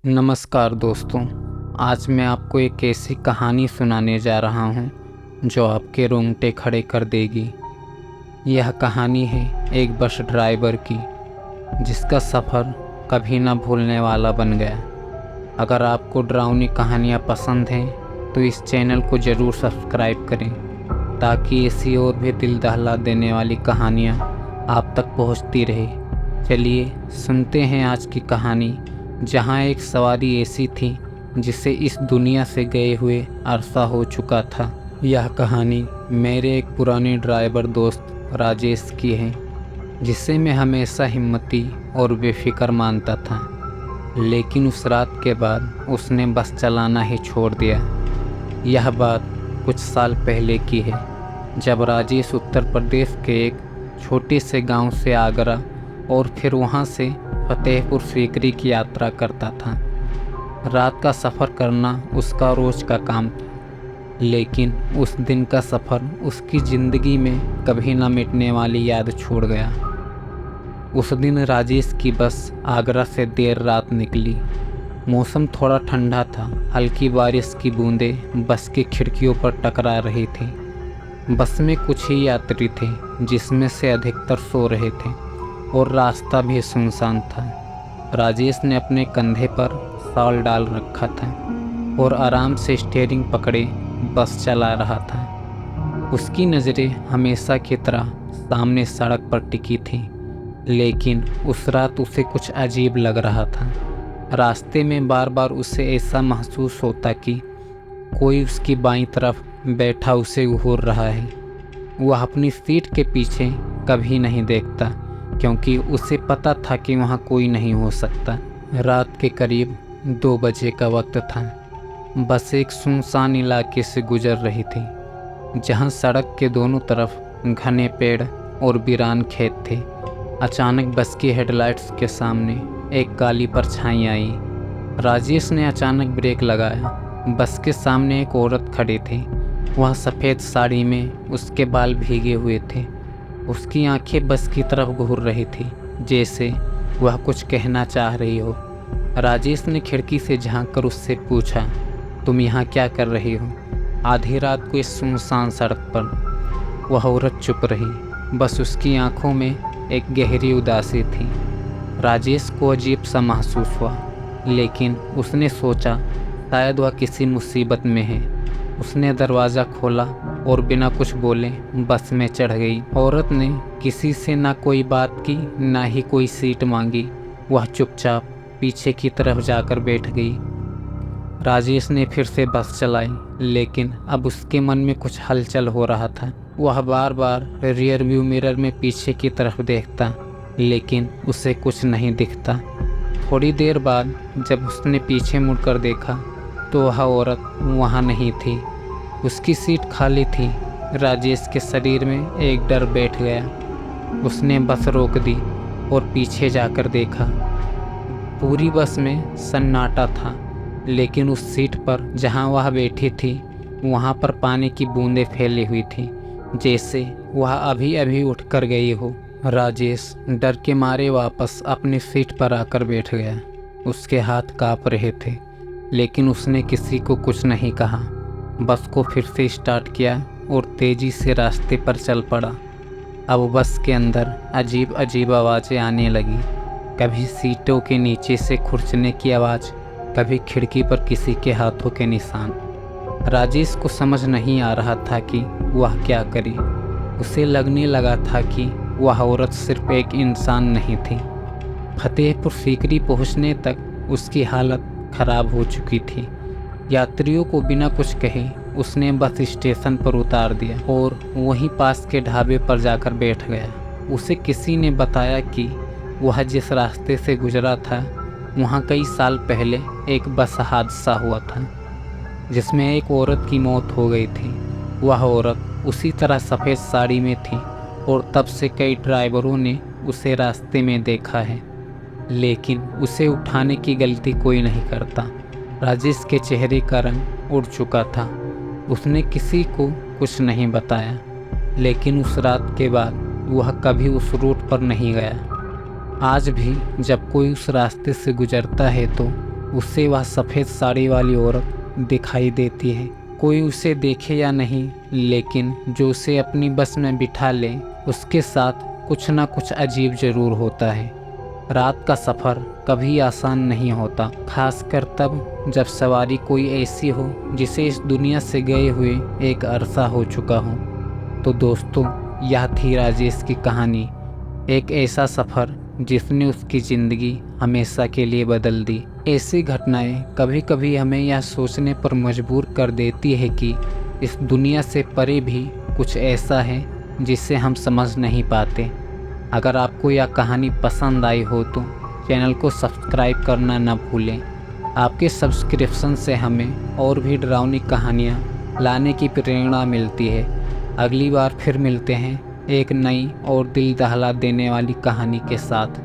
नमस्कार दोस्तों। आज मैं आपको एक ऐसी कहानी सुनाने जा रहा हूँ जो आपके रोंगटे खड़े कर देगी। यह कहानी है एक बस ड्राइवर की जिसका सफ़र कभी ना भूलने वाला बन गया। अगर आपको डरावनी कहानियाँ पसंद हैं तो इस चैनल को ज़रूर सब्सक्राइब करें ताकि ऐसी और भी दिल दहला देने वाली कहानियाँ आप तक पहुँचती रहे। चलिए सुनते हैं आज की कहानी, जहाँ एक सवारी ऐसी थी जिसे इस दुनिया से गए हुए अरसा हो चुका था। यह कहानी मेरे एक पुराने ड्राइवर दोस्त राजेश की है, जिसे मैं हमेशा हिम्मती और बेफिक्र मानता था। लेकिन उस रात के बाद उसने बस चलाना ही छोड़ दिया। यह बात कुछ साल पहले की है, जब राजेश उत्तर प्रदेश के एक छोटे से गांव से आगरा और फिर वहां से फतेहपुर सीकरी की यात्रा करता था। रात का सफ़र करना उसका रोज़ का काम था, लेकिन उस दिन का सफ़र उसकी ज़िंदगी में कभी न मिटने वाली याद छोड़ गया। उस दिन राजेश की बस आगरा से देर रात निकली। मौसम थोड़ा ठंडा था, हल्की बारिश की बूंदें बस की खिड़कियों पर टकरा रही थी। बस में कुछ ही यात्री थे, जिसमें से अधिकतर सो रहे थे और रास्ता भी सुनसान था। राजेश ने अपने कंधे पर शॉल डाल रखा था और आराम से स्टीयरिंग पकड़े बस चला रहा था। उसकी नज़रें हमेशा की तरह सामने सड़क पर टिकी थी, लेकिन उस रात उसे कुछ अजीब लग रहा था। रास्ते में बार बार उसे ऐसा महसूस होता कि कोई उसकी बाईं तरफ बैठा उसे घूर रहा है। वह अपनी सीट के पीछे कभी नहीं देखता, क्योंकि उसे पता था कि वहाँ कोई नहीं हो सकता। रात के करीब 2 बजे का वक्त था। बस एक सुनसान इलाके से गुजर रही थी, जहाँ सड़क के दोनों तरफ घने पेड़ और वीरान खेत थे। अचानक बस की हेडलाइट्स के सामने एक काली परछाई आई। राजेश ने अचानक ब्रेक लगाया। बस के सामने एक औरत खड़ी थी। वह सफ़ेद साड़ी में, उसके बाल भीगे हुए थे। उसकी आंखें बस की तरफ घूर रही थी, जैसे वह कुछ कहना चाह रही हो। राजेश ने खिड़की से झांककर उससे पूछा, तुम यहाँ क्या कर रही हो आधी रात को इस सुनसान सड़क पर? वह औरत चुप रही, बस उसकी आंखों में एक गहरी उदासी थी। राजेश को अजीब सा महसूस हुआ, लेकिन उसने सोचा शायद वह किसी मुसीबत में है। उसने दरवाज़ा खोला और बिना कुछ बोले बस में चढ़ गई। औरत ने किसी से ना कोई बात की, ना ही कोई सीट मांगी। वह चुपचाप पीछे की तरफ जाकर बैठ गई। राजेश ने फिर से बस चलाई, लेकिन अब उसके मन में कुछ हलचल हो रहा था। वह बार बार रियर व्यू मिरर में पीछे की तरफ देखता, लेकिन उसे कुछ नहीं दिखता। थोड़ी देर बाद जब उसने पीछे मुड़कर देखा तो वह औरत वहाँ नहीं थी। उसकी सीट खाली थी। राजेश के शरीर में एक डर बैठ गया। उसने बस रोक दी और पीछे जाकर देखा। पूरी बस में सन्नाटा था, लेकिन उस सीट पर जहाँ वह बैठी थी वहाँ पर पानी की बूंदें फैली हुई थी, जैसे वह अभी अभी उठकर गई हो। राजेश डर के मारे वापस अपनी सीट पर आकर बैठ गया। उसके हाथ काँप रहे थे, लेकिन उसने किसी को कुछ नहीं कहा। बस को फिर से स्टार्ट किया और तेज़ी से रास्ते पर चल पड़ा। अब बस के अंदर अजीब अजीब आवाज़ें आने लगी। कभी सीटों के नीचे से खुरचने की आवाज़, कभी खिड़की पर किसी के हाथों के निशान। राजेश को समझ नहीं आ रहा था कि वह क्या करे। उसे लगने लगा था कि वह औरत सिर्फ एक इंसान नहीं थी। फतेहपुर सीकरी पहुंचने तक उसकी हालत खराब हो चुकी थी। यात्रियों को बिना कुछ कहे उसने बस स्टेशन पर उतार दिया और वहीं पास के ढाबे पर जाकर बैठ गया। उसे किसी ने बताया कि वह जिस रास्ते से गुजरा था वहाँ कई साल पहले एक बस हादसा हुआ था, जिसमें एक औरत की मौत हो गई थी। वह औरत उसी तरह सफ़ेद साड़ी में थी और तब से कई ड्राइवरों ने उसे रास्ते में देखा है, लेकिन उसे उठाने की गलती कोई नहीं करता। राजेश के चेहरे का रंग उड़ चुका था। उसने किसी को कुछ नहीं बताया, लेकिन उस रात के बाद वह कभी उस रूट पर नहीं गया। आज भी जब कोई उस रास्ते से गुजरता है तो उसे वह सफ़ेद साड़ी वाली औरत दिखाई देती है। कोई उसे देखे या नहीं, लेकिन जो उसे अपनी बस में बिठा ले उसके साथ कुछ ना कुछ अजीब ज़रूर होता है। रात का सफ़र कभी आसान नहीं होता, खासकर तब जब सवारी कोई ऐसी हो जिसे इस दुनिया से गए हुए एक अरसा हो चुका हो। तो दोस्तों, यह थी राजेश की कहानी, एक ऐसा सफ़र जिसने उसकी ज़िंदगी हमेशा के लिए बदल दी। ऐसी घटनाएं कभी कभी हमें यह सोचने पर मजबूर कर देती है कि इस दुनिया से परे भी कुछ ऐसा है जिसे हम समझ नहीं पाते। अगर आपको यह कहानी पसंद आई हो तो चैनल को सब्सक्राइब करना न भूलें। आपके सब्सक्रिप्शन से हमें और भी डरावनी कहानियाँ लाने की प्रेरणा मिलती है। अगली बार फिर मिलते हैं एक नई और दिल दहला देने वाली कहानी के साथ।